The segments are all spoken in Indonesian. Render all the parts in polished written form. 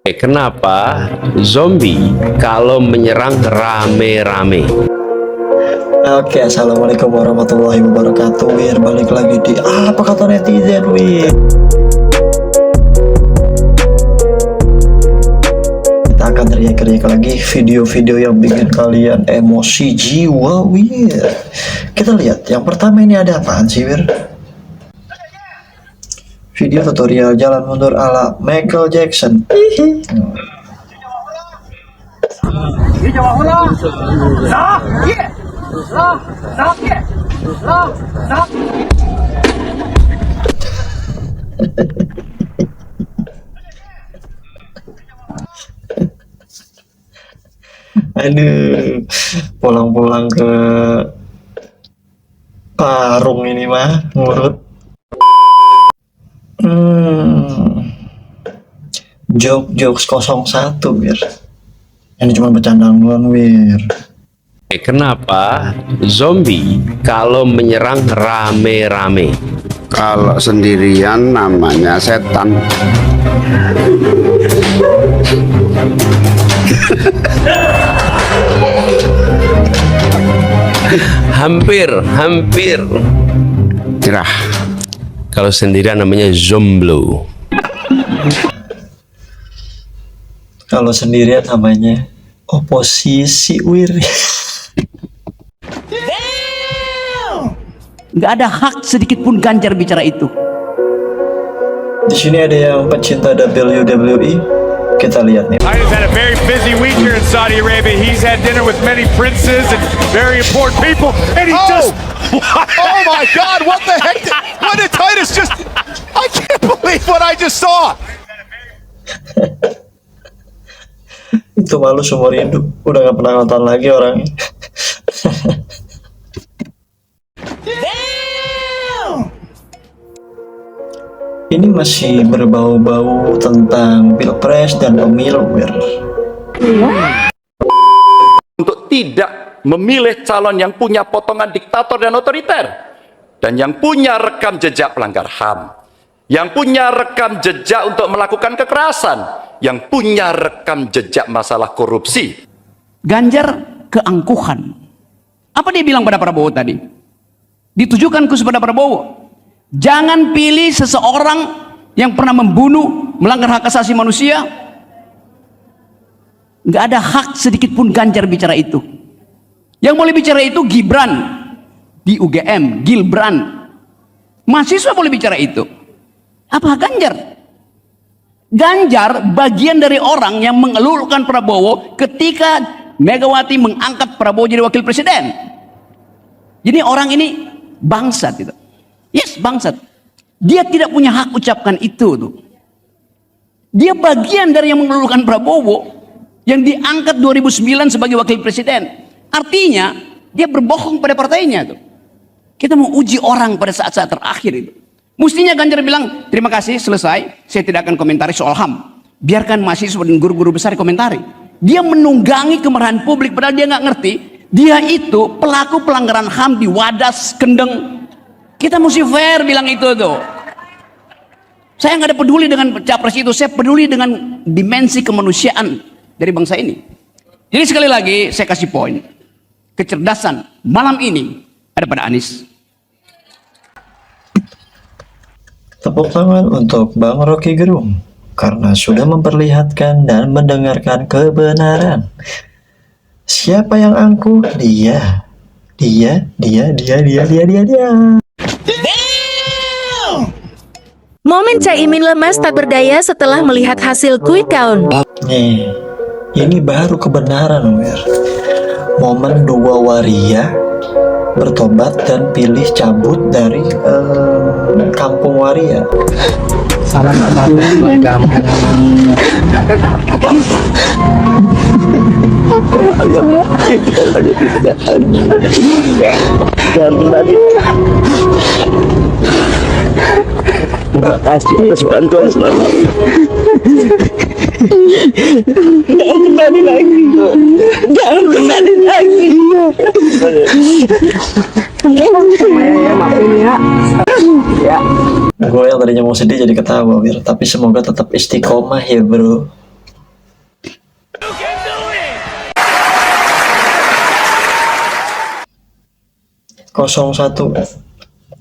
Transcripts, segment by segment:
Kenapa zombie kalau menyerang rame-rame? Oke, assalamualaikum warahmatullahi wabarakatuh. Wir, balik lagi di apa kata netizen, wir. Kita akan teriak-teriak lagi video-video yang bikin kalian emosi jiwa, wir. Kita lihat, yang pertama ini ada apaan sih, wir? Video tutorial jalan mundur ala Michael Jackson. Aduh, pulang-pulang ke Parung ini mah ngurut. Jokes 01, wir. Ini cuma bercandaan doang, wir. Kenapa zombie kalau menyerang rame-rame? Kalau sendirian namanya setan. Hampir. Cerah. Kalau sendirian namanya zomblo. Kalau sendirian namanya oposisi, wir. Nggak ada hak sedikit pun Ganjar bicara itu. Di sini ada yang pecinta WWE. Kita lihat nih. Biden's had a very busy week here in Saudi Arabia. He's had dinner with many princes and very important people, and he just. Oh my God! What the heck? What did Titus just? I can't believe what I just saw. Itu malu seumur hidup. Udah gak pernah nonton lagi orangnya. Ini masih berbau-bau tentang pilpres dan pemilu, wir. Untuk tidak memilih calon yang punya potongan diktator dan otoriter, dan yang punya rekam jejak pelanggar HAM, yang punya rekam jejak untuk melakukan kekerasan, yang punya rekam jejak masalah korupsi. Ganjar keangkuhan. Apa dia bilang pada Prabowo tadi? Ditujukan khusus pada Prabowo. Jangan pilih seseorang yang pernah membunuh, melanggar hak asasi manusia. Nggak ada hak sedikit pun Ganjar bicara itu. Yang boleh bicara itu Gibran di UGM, Gilbran. Mahasiswa boleh bicara itu. Apa Ganjar? Ganjar bagian dari orang yang mengeluhkan Prabowo ketika Megawati mengangkat Prabowo jadi wakil presiden. Jadi orang ini bangsat gitu. Yes, bangsat. Dia tidak punya hak ucapkan itu tuh. Dia bagian dari yang mengeluhkan Prabowo yang diangkat 2009 sebagai wakil presiden. Artinya dia berbohong pada partainya tuh. Kita mau uji orang pada saat-saat terakhir itu. Mestinya Ganjar bilang, terima kasih, selesai, saya tidak akan komentari soal HAM. Biarkan mahasiswa dan guru-guru besar komentari. Dia menunggangi kemarahan publik padahal dia nggak ngerti. Dia itu pelaku pelanggaran HAM di Wadas, Kendeng. Kita mesti fair bilang itu tuh. Saya nggak ada peduli dengan capres itu, saya peduli dengan dimensi kemanusiaan dari bangsa ini. Jadi sekali lagi saya kasih poin. Kecerdasan malam ini ada pada Anies. Tepuk tangan untuk Bang Rocky Gerung karena sudah memperlihatkan dan mendengarkan kebenaran. Siapa yang angkuh? Dia. Momen Caimin lemas tak berdaya setelah melihat hasil quick count. Nih, ini baru kebenaran, wir. Momen dua waria bertobat dan pilih cabut dari kampung waria. Salam terima kasih atas bantuan selama ini. Jangan kembali lagi. Gue yang tadinya mau sedih jadi ketawa, Wir. Tapi semoga tetap istiqomah ya, bro. 01.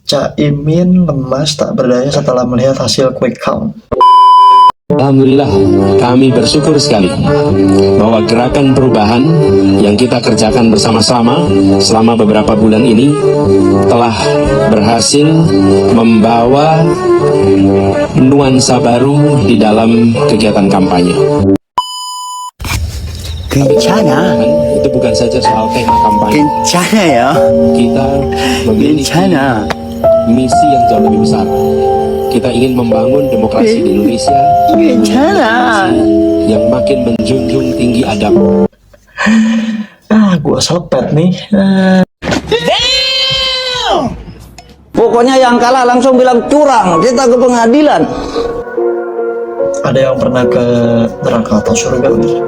Caimin lemas tak berdaya setelah melihat hasil quick count. Alhamdulillah, kami bersyukur sekali bahwa gerakan perubahan yang kita kerjakan bersama-sama selama beberapa bulan ini telah berhasil membawa nuansa baru di dalam kegiatan kampanye. Kencana, Itu bukan saja soal tema kampanye. kencana ya, Kita memiliki kencana. misi yang jauh lebih besar. Kita ingin membangun demokrasi di Indonesia yang makin menjunjung tinggi adab. Gua selepet nih. Pokoknya yang kalah langsung bilang curang, kita ke pengadilan. Ada yang pernah ke neraka atau surga, Wir?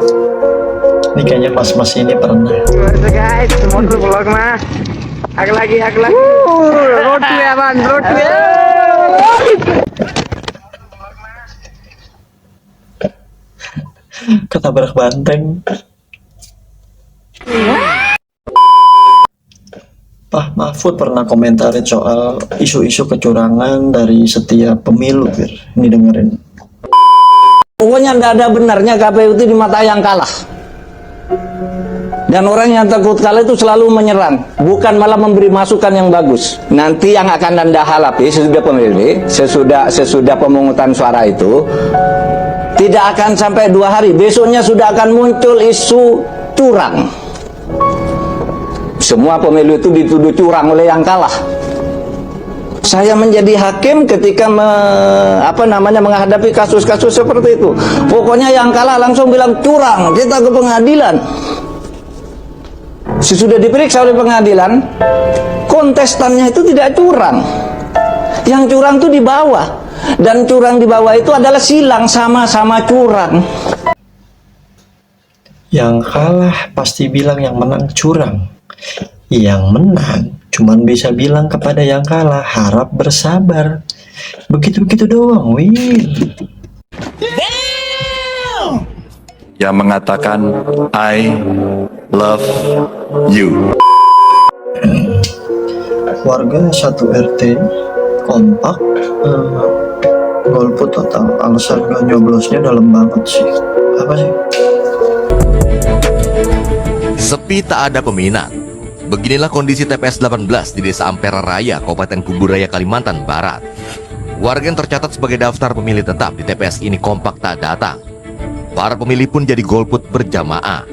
Ini kayaknya mas-mas ini pernah. guys, semua vlog mah. Hak lagi. Road to ya, man. Road to ya. Ketabrak banteng. Pak Mahfud pernah komentarin soal isu-isu kecurangan dari setiap pemilu, Wir. Ini dengerin. Pokoknya nggak ada benarnya KPU itu di mata yang kalah. Dan orang yang takut kalah itu selalu menyerang, bukan malah memberi masukan yang bagus. Nanti yang akan Anda hadapi sesudah pemilu, sesudah pemungutan suara itu, tidak akan sampai 2 hari, besoknya sudah akan muncul isu curang. Semua pemilu itu dituduh curang oleh yang kalah. Saya menjadi hakim ketika menghadapi kasus-kasus seperti itu. Pokoknya yang kalah langsung bilang curang, kita ke pengadilan. Sesudah diperiksa oleh pengadilan, kontestannya itu tidak curang. Yang curang itu di bawah. Dan curang di bawah itu adalah silang, sama-sama curang. Yang kalah pasti bilang yang menang curang. Yang menang cuman bisa bilang kepada yang kalah, harap bersabar. Begitu-begitu doang, Wir. Yang mengatakan I love you. Warga 1 RT kompak, golput total. Alasan gak nyoblosnya dalam banget sih. Apa sih? Sepi tak ada peminat. Beginilah kondisi TPS 18 di Desa Ampera Raya, Kabupaten Kubu Raya, Kalimantan Barat. Warga yang tercatat sebagai daftar pemilih tetap di TPS ini kompak tak datang. Para pemilih pun jadi golput berjamaah.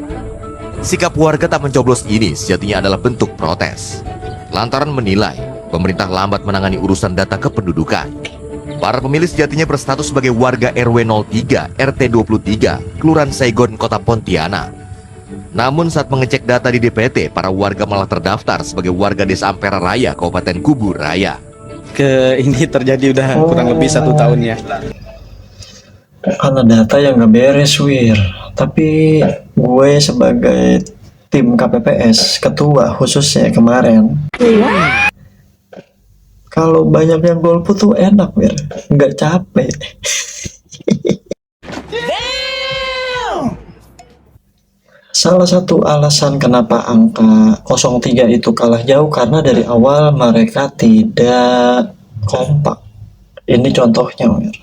Sikap warga tak mencoblos ini sejatinya adalah bentuk protes. Lantaran menilai pemerintah lambat menangani urusan data kependudukan. Para pemilih sejatinya berstatus sebagai warga RW 03, RT 23, Kelurahan Saigon, Kota Pontianak. Namun saat mengecek data di DPT, para warga malah terdaftar sebagai warga Desa Ampera Raya, Kabupaten Kubu Raya. Ini terjadi udah kurang lebih 1 tahun ya. Karena data yang gak beres, Wir. Tapi gue sebagai tim KPPS, ketua khususnya kemarin, kalau banyak yang golput tuh enak, Wir. Nggak capek. Salah satu alasan kenapa angka 03 itu kalah jauh karena dari awal mereka tidak kompak. Ini contohnya, Wir.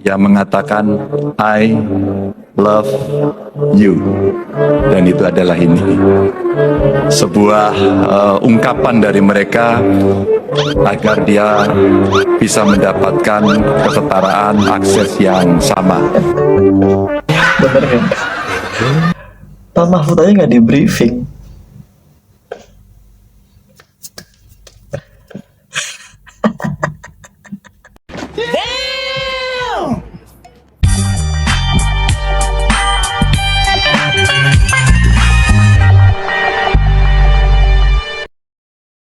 Yang mengatakan I love you, dan itu adalah ini sebuah ungkapan dari mereka agar dia bisa mendapatkan kesetaraan akses yang sama. Bener kan? Pak Mahfud aja nggak di briefing.